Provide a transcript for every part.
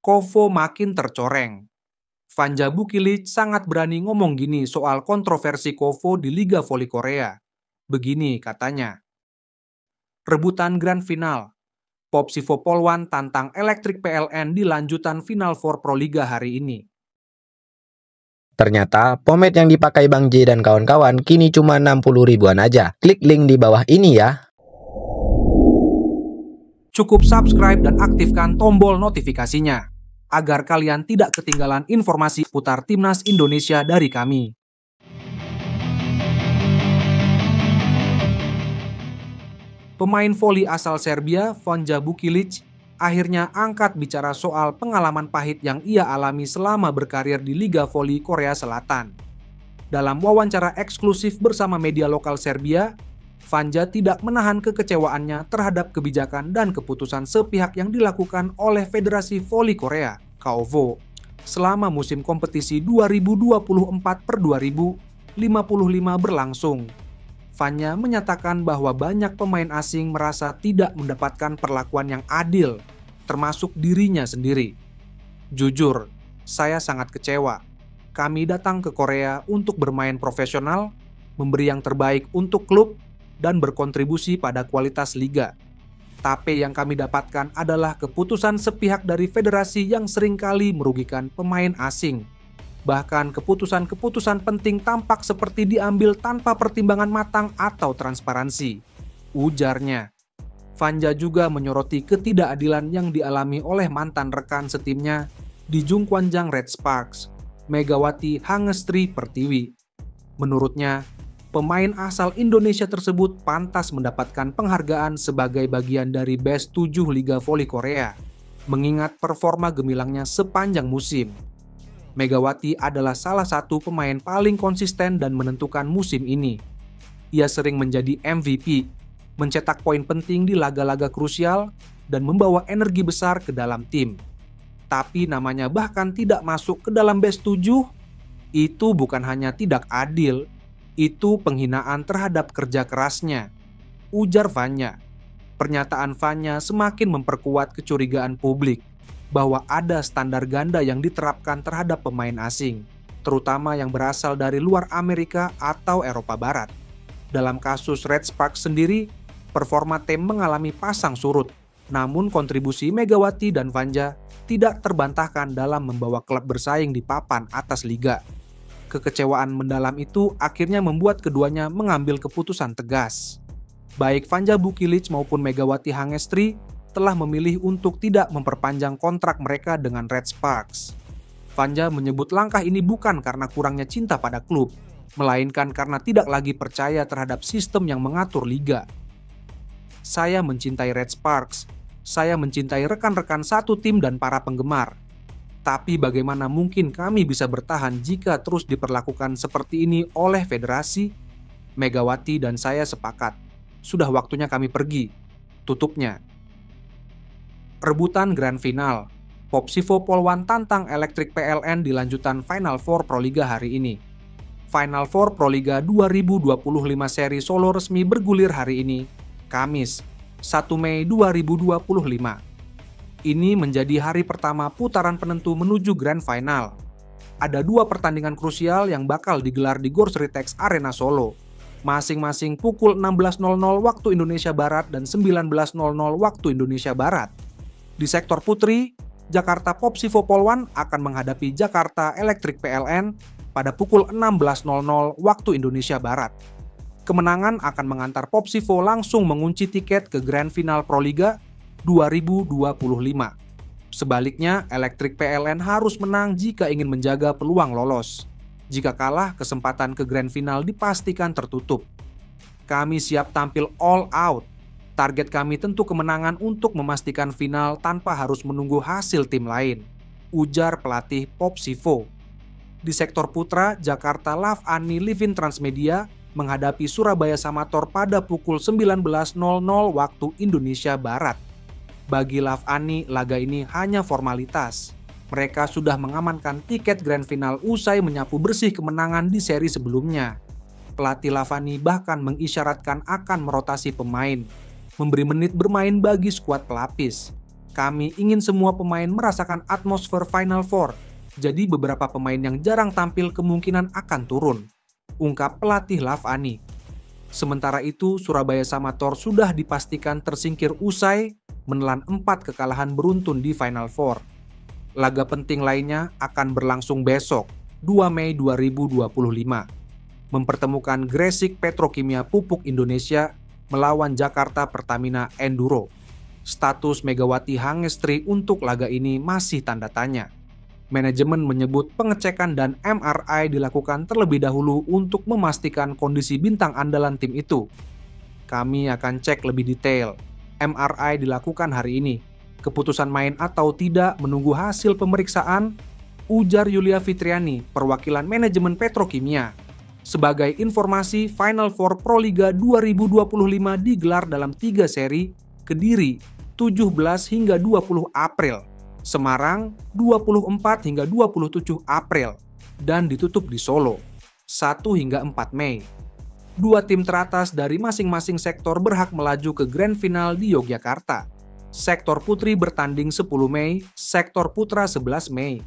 Kovo makin tercoreng. Vanja Bukilic sangat berani ngomong gini soal kontroversi Kovo di Liga Voli Korea. Begini katanya. Rebutan Grand Final. Popsivo Polwan tantang Electric PLN di lanjutan Final Four Proliga hari ini. Ternyata pomade yang dipakai Bang J dan kawan-kawan kini cuma 60 ribuan aja. Klik link di bawah ini ya. Cukup subscribe dan aktifkan tombol notifikasinya, agar kalian tidak ketinggalan informasi putar Timnas Indonesia dari kami. Pemain voli asal Serbia, Vanja Bukilic, akhirnya angkat bicara soal pengalaman pahit yang ia alami selama berkarir di Liga Voli Korea Selatan. Dalam wawancara eksklusif bersama media lokal Serbia, Vanja tidak menahan kekecewaannya terhadap kebijakan dan keputusan sepihak yang dilakukan oleh Federasi Voli Korea, KOVO, selama musim kompetisi 2024/2055 berlangsung. Vanja menyatakan bahwa banyak pemain asing merasa tidak mendapatkan perlakuan yang adil, termasuk dirinya sendiri. Jujur, saya sangat kecewa. Kami datang ke Korea untuk bermain profesional, memberi yang terbaik untuk klub, dan berkontribusi pada kualitas liga. Tapi yang kami dapatkan adalah keputusan sepihak dari federasi yang seringkali merugikan pemain asing. Bahkan keputusan-keputusan penting tampak seperti diambil tanpa pertimbangan matang atau transparansi, ujarnya. Vanja juga menyoroti ketidakadilan yang dialami oleh mantan rekan setimnya di Jungkwanjang Red Sparks, Megawati Hangestri Pertiwi. Menurutnya, pemain asal Indonesia tersebut pantas mendapatkan penghargaan sebagai bagian dari Best 7 Liga Voli Korea, mengingat performa gemilangnya sepanjang musim. Megawati adalah salah satu pemain paling konsisten dan menentukan musim ini. Ia sering menjadi MVP, mencetak poin penting di laga-laga krusial, dan membawa energi besar ke dalam tim. Tapi namanya bahkan tidak masuk ke dalam Best 7, itu bukan hanya tidak adil, itu penghinaan terhadap kerja kerasnya, ujar Vanja. Pernyataan Vanja semakin memperkuat kecurigaan publik bahwa ada standar ganda yang diterapkan terhadap pemain asing, terutama yang berasal dari luar Amerika atau Eropa Barat. Dalam kasus Red Sparks sendiri, performa tim mengalami pasang surut, namun kontribusi Megawati dan Vanja tidak terbantahkan dalam membawa klub bersaing di papan atas liga. Kekecewaan mendalam itu akhirnya membuat keduanya mengambil keputusan tegas. Baik Vanja Bukilic maupun Megawati Hangestri telah memilih untuk tidak memperpanjang kontrak mereka dengan Red Sparks. Vanja menyebut langkah ini bukan karena kurangnya cinta pada klub, melainkan karena tidak lagi percaya terhadap sistem yang mengatur liga. Saya mencintai Red Sparks, saya mencintai rekan-rekan satu tim dan para penggemar. Tapi bagaimana mungkin kami bisa bertahan jika terus diperlakukan seperti ini oleh federasi? Megawati dan saya sepakat. Sudah waktunya kami pergi. Tutupnya. Rebutan Grand Final. Popsivo Polwan tantang Electric PLN di lanjutan Final Four Proliga hari ini. Final Four Proliga 2025 seri Solo resmi bergulir hari ini, Kamis, 1 Mei 2025. Ini menjadi hari pertama putaran penentu menuju Grand Final. Ada 2 pertandingan krusial yang bakal digelar di Gorsritex Arena Solo, masing-masing pukul 16.00 waktu Indonesia Barat dan 19.00 waktu Indonesia Barat. Di sektor putri, Jakarta Popsivo Polwan akan menghadapi Jakarta Electric PLN pada pukul 16.00 waktu Indonesia Barat. Kemenangan akan mengantar Popsivo langsung mengunci tiket ke Grand Final Proliga 2025. Sebaliknya, Electric PLN harus menang jika ingin menjaga peluang lolos. Jika kalah, kesempatan ke Grand Final dipastikan tertutup. Kami siap tampil all out. Target kami tentu kemenangan untuk memastikan final tanpa harus menunggu hasil tim lain, ujar pelatih Popsivo. Di sektor putra, Jakarta Love Ani Livin Transmedia menghadapi Surabaya Samator pada pukul 19.00 waktu Indonesia Barat. Bagi Love Ani, laga ini hanya formalitas. Mereka sudah mengamankan tiket Grand Final usai menyapu bersih kemenangan di seri sebelumnya. Pelatih Lavani bahkan mengisyaratkan akan merotasi pemain, memberi menit bermain bagi skuad pelapis. Kami ingin semua pemain merasakan atmosfer Final Four, jadi beberapa pemain yang jarang tampil kemungkinan akan turun, ungkap pelatih Lavani. Sementara itu, Surabaya Samator sudah dipastikan tersingkir usai menelan 4 kekalahan beruntun di Final Four. Laga penting lainnya akan berlangsung besok, 2 Mei 2025. Mempertemukan Gresik Petrokimia Pupuk Indonesia melawan Jakarta Pertamina Enduro. Status Megawati Hangestri untuk laga ini masih tanda tanya. Manajemen menyebut pengecekan dan MRI dilakukan terlebih dahulu untuk memastikan kondisi bintang andalan tim itu. Kami akan cek lebih detail. MRI dilakukan hari ini. Keputusan main atau tidak menunggu hasil pemeriksaan, ujar Yulia Fitriani, perwakilan manajemen Petrokimia. Sebagai informasi, Final Four Proliga 2025 digelar dalam 3 seri, Kediri 17 hingga 20 April, Semarang 24 hingga 27 April, dan ditutup di Solo 1 hingga 4 Mei. 2 tim teratas dari masing-masing sektor berhak melaju ke Grand Final di Yogyakarta. Sektor putri bertanding 10 Mei, sektor putra 11 Mei.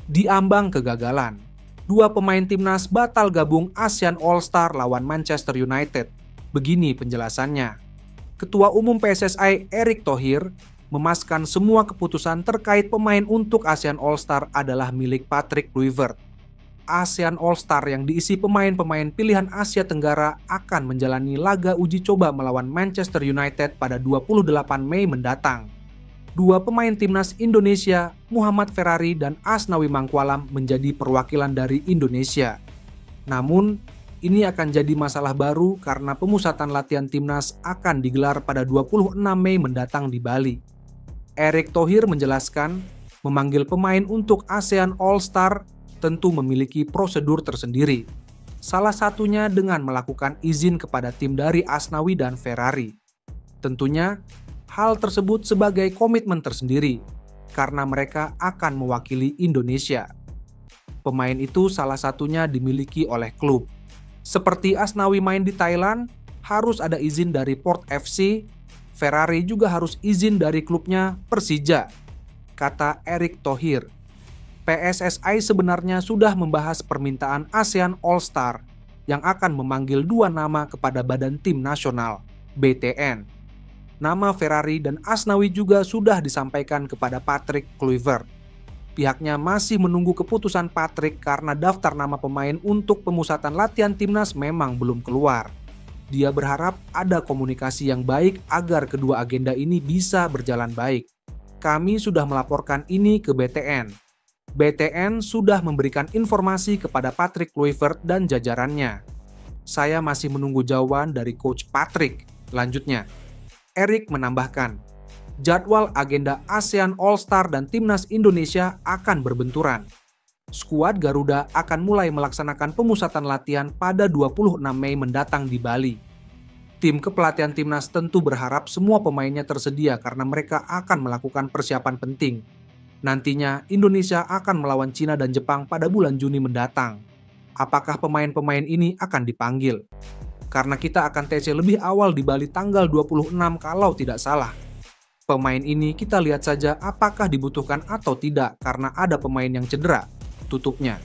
Diambang kegagalan, 2 pemain timnas batal gabung ASEAN All-Star lawan Manchester United. Begini penjelasannya. Ketua Umum PSSI Erick Thohir memastikan semua keputusan terkait pemain untuk ASEAN All-Star adalah milik Patrick Kluivert. ASEAN All-Star yang diisi pemain-pemain pilihan Asia Tenggara akan menjalani laga uji coba melawan Manchester United pada 28 Mei mendatang. 2 pemain timnas Indonesia, Muhammad Ferrari dan Asnawi Mangkualam menjadi perwakilan dari Indonesia. Namun, ini akan jadi masalah baru karena pemusatan latihan timnas akan digelar pada 26 Mei mendatang di Bali. Erick Thohir menjelaskan, memanggil pemain untuk ASEAN All-Star tentu memiliki prosedur tersendiri. Salah satunya dengan melakukan izin kepada tim dari Asnawi dan Ferrari. Tentunya, hal tersebut sebagai komitmen tersendiri, karena mereka akan mewakili Indonesia. Pemain itu salah satunya dimiliki oleh klub. Seperti Asnawi main di Thailand, harus ada izin dari Port FC, Ferrari juga harus izin dari klubnya Persija, kata Erick Thohir. PSSI sebenarnya sudah membahas permintaan ASEAN All-Star yang akan memanggil 2 nama kepada Badan Tim Nasional, BTN. Nama Ferrari dan Asnawi juga sudah disampaikan kepada Patrick Kluivert. Pihaknya masih menunggu keputusan Patrick karena daftar nama pemain untuk pemusatan latihan timnas memang belum keluar. Dia berharap ada komunikasi yang baik agar kedua agenda ini bisa berjalan baik. Kami sudah melaporkan ini ke BTN. BTN sudah memberikan informasi kepada Patrick Kluivert dan jajarannya. Saya masih menunggu jawaban dari Coach Patrick, lanjutnya. Erick menambahkan, jadwal agenda ASEAN All-Star dan Timnas Indonesia akan berbenturan. Skuad Garuda akan mulai melaksanakan pemusatan latihan pada 26 Mei mendatang di Bali. Tim kepelatihan Timnas tentu berharap semua pemainnya tersedia karena mereka akan melakukan persiapan penting. Nantinya Indonesia akan melawan Cina dan Jepang pada bulan Juni mendatang. Apakah pemain-pemain ini akan dipanggil? Karena kita akan TC lebih awal di Bali tanggal 26 kalau tidak salah. Pemain ini kita lihat saja apakah dibutuhkan atau tidak karena ada pemain yang cedera, tutupnya.